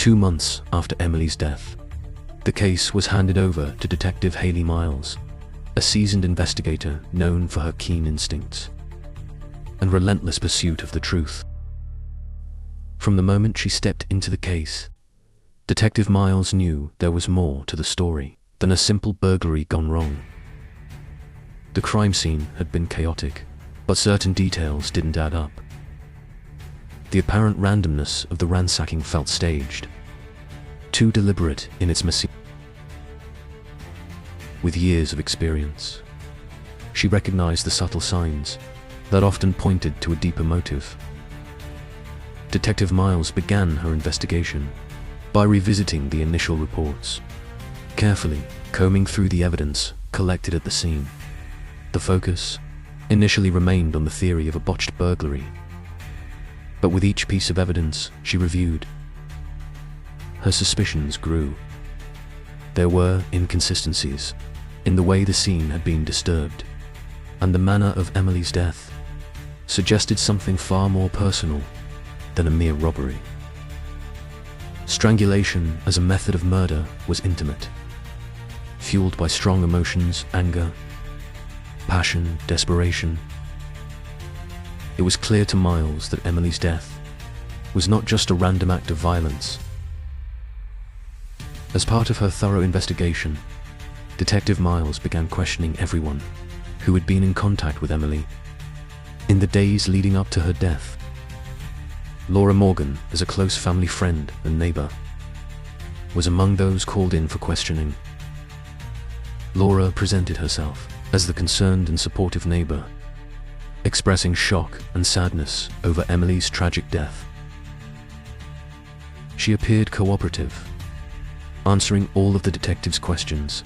2 months after Emily's death, the case was handed over to Detective Hayley Miles, a seasoned investigator known for her keen instincts and relentless pursuit of the truth. From the moment she stepped into the case, Detective Miles knew there was more to the story than a simple burglary gone wrong. The crime scene had been chaotic, but certain details didn't add up. The apparent randomness of the ransacking felt staged, too deliberate in its machine. With years of experience, she recognized the subtle signs that often pointed to a deeper motive. Detective Miles began her investigation by revisiting the initial reports, carefully combing through the evidence collected at the scene. The focus initially remained on the theory of a botched burglary, but with each piece of evidence she reviewed, her suspicions grew. There were inconsistencies in the way the scene had been disturbed, and the manner of Emily's death suggested something far more personal than a mere robbery. Strangulation as a method of murder was intimate, fueled by strong emotions, anger, passion, desperation. It was clear to Miles that Emily's death was not just a random act of violence. As part of her thorough investigation, Detective Miles began questioning everyone who had been in contact with Emily in the days leading up to her death. Laura Morgan, as a close family friend and neighbor, was among those called in for questioning. Laura presented herself as the concerned and supportive neighbor, expressing shock and sadness over Emily's tragic death. She appeared cooperative, answering all of the detective's questions,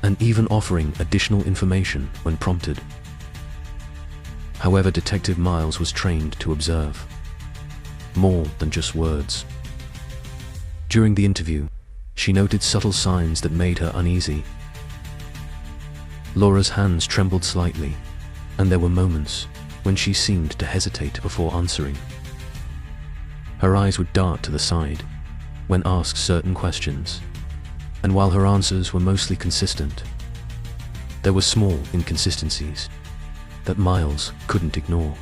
and even offering additional information when prompted. However, Detective Miles was trained to observe more than just words. During the interview, she noted subtle signs that made her uneasy. Laura's hands trembled slightly, and there were moments when she seemed to hesitate before answering. Her eyes would dart to the side when asked certain questions, and while her answers were mostly consistent, there were small inconsistencies that Miles couldn't ignore.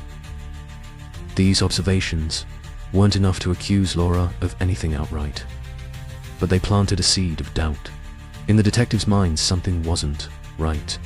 These observations weren't enough to accuse Laura of anything outright, but they planted a seed of doubt. In the detective's mind, something wasn't right.